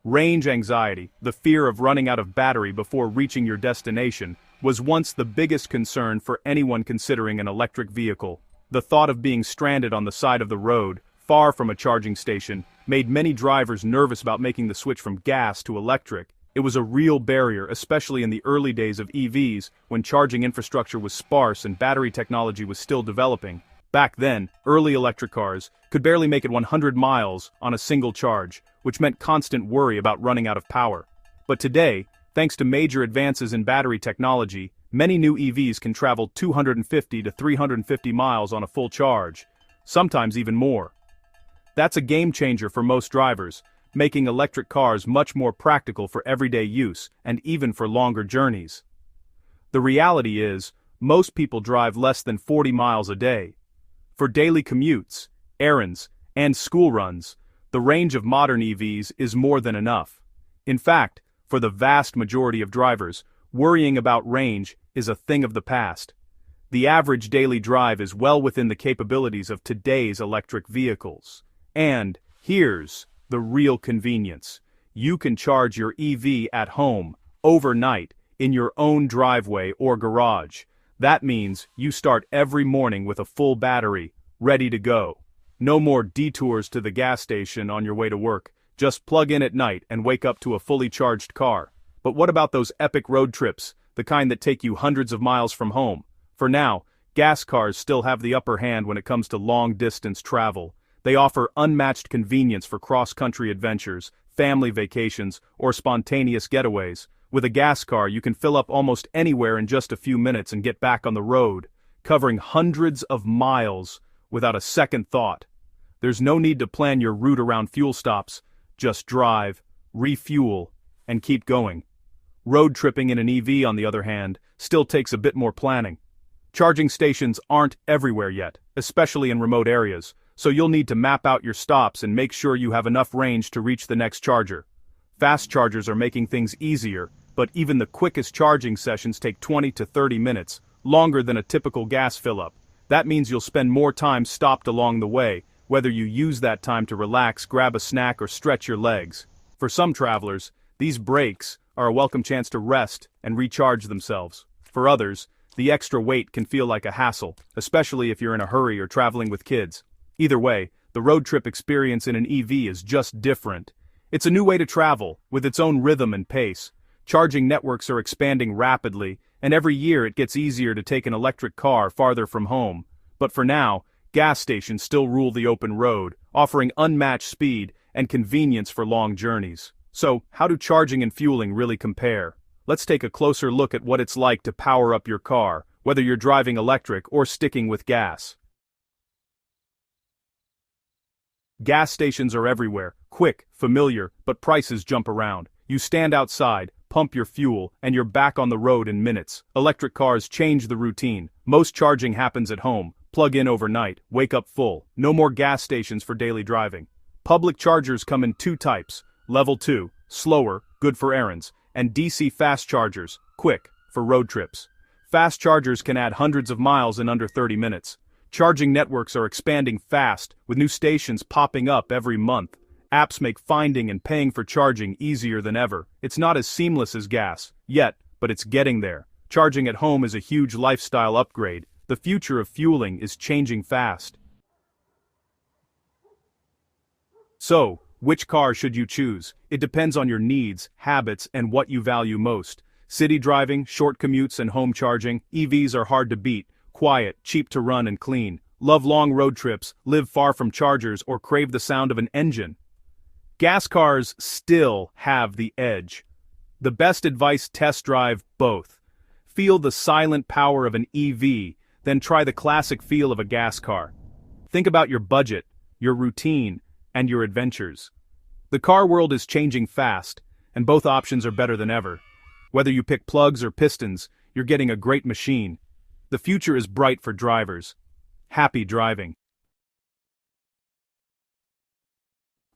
Range anxiety, the fear of running out of battery before reaching your destination, was once the biggest concern for anyone considering an electric vehicle. The thought of being stranded on the side of the road, far from a charging station, made many drivers nervous about making the switch from gas to electric. It was a real barrier, especially in the early days of EVs, when charging infrastructure was sparse and battery technology was still developing. Back then, early electric cars could barely make it 100 miles on a single charge, which meant constant worry about running out of power. But today, thanks to major advances in battery technology, many new EVs can travel 250 to 350 miles on a full charge, sometimes even more. That's a game changer for most drivers, making electric cars much more practical for everyday use and even for longer journeys. The reality is, most people drive less than 40 miles a day. For daily commutes, errands, and school runs, the range of modern EVs is more than enough. In fact, for the vast majority of drivers, worrying about range is a thing of the past. The average daily drive is well within the capabilities of today's electric vehicles. And here's the real convenience. You can charge your EV at home, overnight, in your own driveway or garage. That means you start every morning with a full battery, ready to go. No more detours to the gas station on your way to work. Just plug in at night and wake up to a fully charged car. But what about those epic road trips, the kind that take you hundreds of miles from home? For now, gas cars still have the upper hand when it comes to long-distance travel. They offer unmatched convenience for cross-country adventures, family vacations, or spontaneous getaways. With a gas car, you can fill up almost anywhere in just a few minutes and get back on the road, covering hundreds of miles without a second thought. There's no need to plan your route around fuel stops. Just drive, refuel, and keep going. Road tripping in an EV, on the other hand, still takes a bit more planning. Charging stations aren't everywhere yet, especially in remote areas, so you'll need to map out your stops and make sure you have enough range to reach the next charger. Fast chargers are making things easier, but even the quickest charging sessions take 20 to 30 minutes, longer than a typical gas fill-up. That means you'll spend more time stopped along the way, whether you use that time to relax, grab a snack, or stretch your legs. For some travelers, these breaks are a welcome chance to rest and recharge themselves. For others, the extra wait can feel like a hassle, especially if you're in a hurry or traveling with kids. Either way, the road trip experience in an EV is just different. It's a new way to travel, with its own rhythm and pace. Charging networks are expanding rapidly, and every year it gets easier to take an electric car farther from home. But for now, gas stations still rule the open road, offering unmatched speed and convenience for long journeys. So, how do charging and fueling really compare? Let's take a closer look at what it's like to power up your car, whether you're driving electric or sticking with gas. Gas stations are everywhere, quick, familiar, but prices jump around. You stand outside, pump your fuel, and you're back on the road in minutes. Electric cars change the routine. Most charging happens at home. Plug in overnight, wake up full. No more gas stations for daily driving. Public chargers come in two types: level 2, slower, good for errands, and DC fast chargers, quick, for road trips. Fast chargers can add hundreds of miles in under 30 minutes. Charging networks are expanding fast, with new stations popping up every month. Apps make finding and paying for charging easier than ever. It's not as seamless as gas, yet, but it's getting there. Charging at home is a huge lifestyle upgrade. The future of fueling is changing fast. So, which car should you choose? It depends on your needs, habits, and what you value most. City driving, short commutes, and home charging, EVs are hard to beat. Quiet, cheap to run and clean. Love long road trips, live far from chargers, or crave the sound of an engine. Gas cars still have the edge. The best advice: test drive both. Feel the silent power of an EV, then try the classic feel of a gas car. Think about your budget, your routine, and your adventures. The car world is changing fast, and both options are better than ever. Whether you pick plugs or pistons, you're getting a great machine. The future is bright for drivers. Happy driving.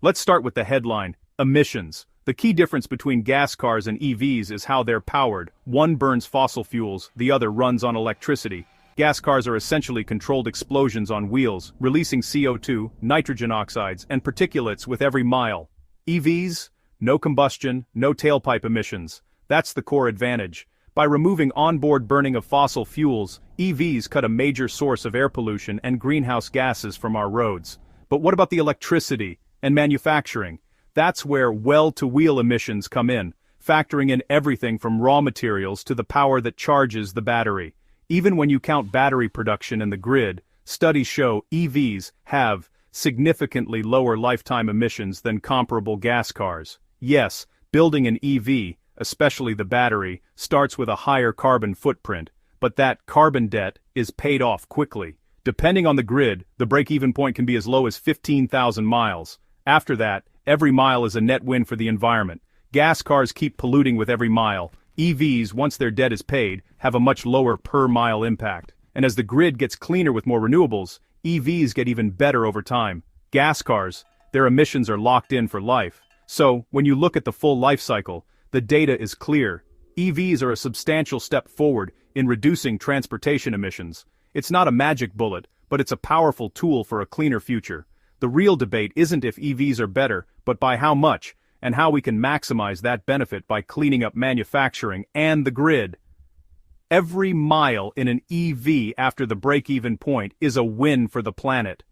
Let's start with the headline: emissions. The key difference between gas cars and EVs is how they're powered. One burns fossil fuels, the other runs on electricity. Gas cars are essentially controlled explosions on wheels, releasing CO2, nitrogen oxides, and particulates with every mile. EVs? no combustion, no tailpipe emissions. That's the core advantage. By removing onboard burning of fossil fuels, EVs cut a major source of air pollution and greenhouse gases from our roads. But what about the electricity and manufacturing? That's where well-to-wheel emissions come in, factoring in everything from raw materials to the power that charges the battery. Even when you count battery production in the grid, studies show EVs have significantly lower lifetime emissions than comparable gas cars. Yes, building an EV, especially the battery, starts with a higher carbon footprint, but that carbon debt is paid off quickly. Depending on the grid, the break-even point can be as low as 15,000 miles. After that, every mile is a net win for the environment. Gas cars keep polluting with every mile. EVs, once their debt is paid, have a much lower per-mile impact. And as the grid gets cleaner with more renewables, EVs get even better over time. Gas cars, their emissions are locked in for life. So, when you look at the full life cycle, the data is clear. EVs are a substantial step forward in reducing transportation emissions. It's not a magic bullet, but it's a powerful tool for a cleaner future. The real debate isn't if EVs are better, but by how much, and how we can maximize that benefit by cleaning up manufacturing and the grid. Every mile in an EV after the break-even point is a win for the planet.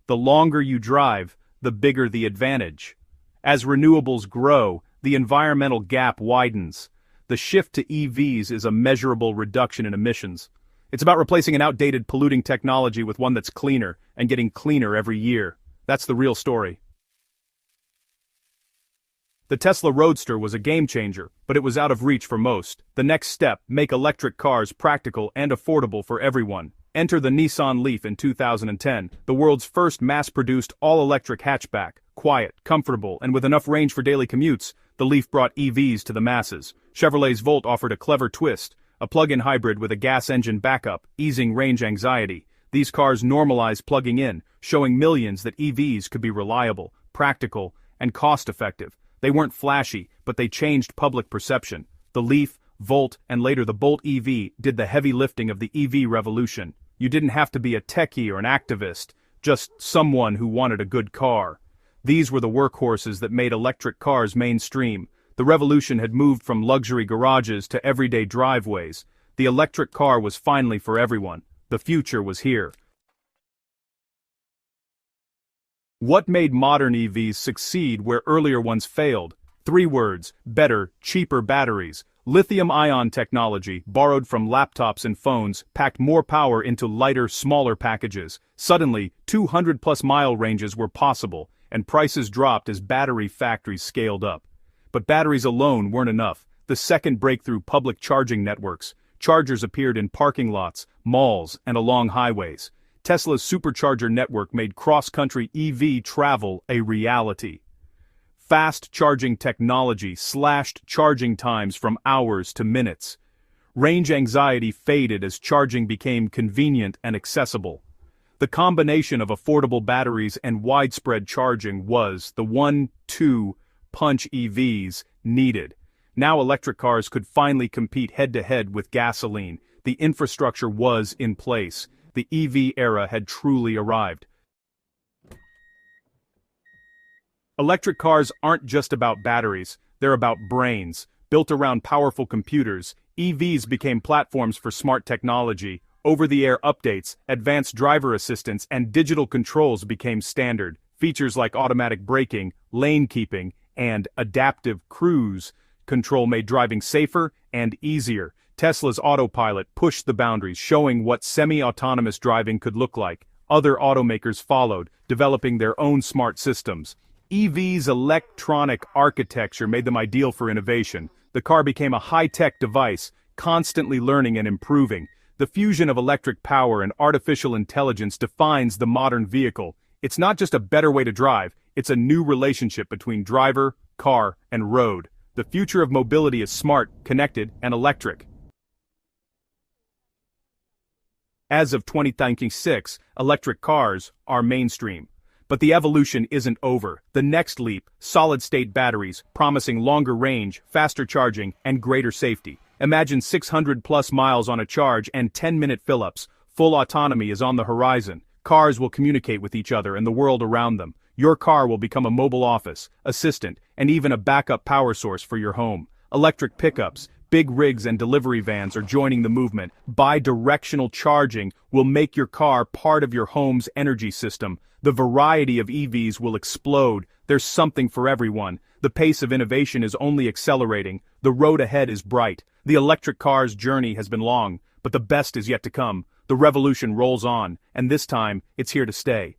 The longer you drive, the bigger the advantage. As renewables grow, the environmental gap widens. The shift to EVs is a measurable reduction in emissions. It's about replacing an outdated polluting technology with one that's cleaner, and getting cleaner every year. That's the real story. The Tesla Roadster was a game-changer, but it was out of reach for most. The next step, make electric cars practical and affordable for everyone. Enter the Nissan Leaf in 2010, the world's first mass-produced all-electric hatchback. Quiet, comfortable, and with enough range for daily commutes, the Leaf brought EVs to the masses. Chevrolet's Volt offered a clever twist, a plug-in hybrid with a gas engine backup, easing range anxiety. These cars normalized plugging in, showing millions that EVs could be reliable, practical, and cost-effective. They weren't flashy, but they changed public perception. The Leaf, Volt, and later the Bolt EV did the heavy lifting of the EV revolution. You didn't have to be a techie or an activist, just someone who wanted a good car. These were the workhorses that made electric cars mainstream. The revolution had moved from luxury garages to everyday driveways. The electric car was finally for everyone. The future was here. What made modern EVs succeed where earlier ones failed? 3 words: better, cheaper batteries. Lithium-ion technology, borrowed from laptops and phones, packed more power into lighter, smaller packages. Suddenly, 200-plus mile ranges were possible, and prices dropped as battery factories scaled up. But batteries alone weren't enough. The second breakthrough: public charging networks. Chargers appeared in parking lots, malls, and along highways. Tesla's supercharger network made cross-country EV travel a reality. Fast charging technology slashed charging times from hours to minutes. Range anxiety faded as charging became convenient and accessible. The combination of affordable batteries and widespread charging was the 1-2 punch EVs needed. Now electric cars could finally compete head-to-head with gasoline. The infrastructure was in place. The EV era had truly arrived. Electric cars aren't just about batteries, they're about brains. Built around powerful computers, EVs became platforms for smart technology. Over-the-air updates, advanced driver assistance, and digital controls became standard. Features like automatic braking, lane keeping, and adaptive cruise control made driving safer and easier. Tesla's autopilot pushed the boundaries, showing what semi-autonomous driving could look like. Other automakers followed, developing their own smart systems. EV's electronic architecture made them ideal for innovation. The car became a high-tech device, constantly learning and improving. The fusion of electric power and artificial intelligence defines the modern vehicle. It's not just a better way to drive, it's a new relationship between driver, car, and road. The future of mobility is smart, connected, and electric. As of 2026, electric cars are mainstream. But the evolution isn't over. The next leap, solid-state batteries, promising longer range, faster charging, and greater safety. Imagine 600-plus miles on a charge and 10-minute fill-ups. Full autonomy is on the horizon. Cars will communicate with each other and the world around them. Your car will become a mobile office, assistant, and even a backup power source for your home. Electric pickups, big rigs and delivery vans are joining the movement. Bi-directional charging will make your car part of your home's energy system. The variety of EVs will explode. There's something for everyone. The pace of innovation is only accelerating. The road ahead is bright. The electric car's journey has been long, but the best is yet to come. The revolution rolls on, and this time, it's here to stay.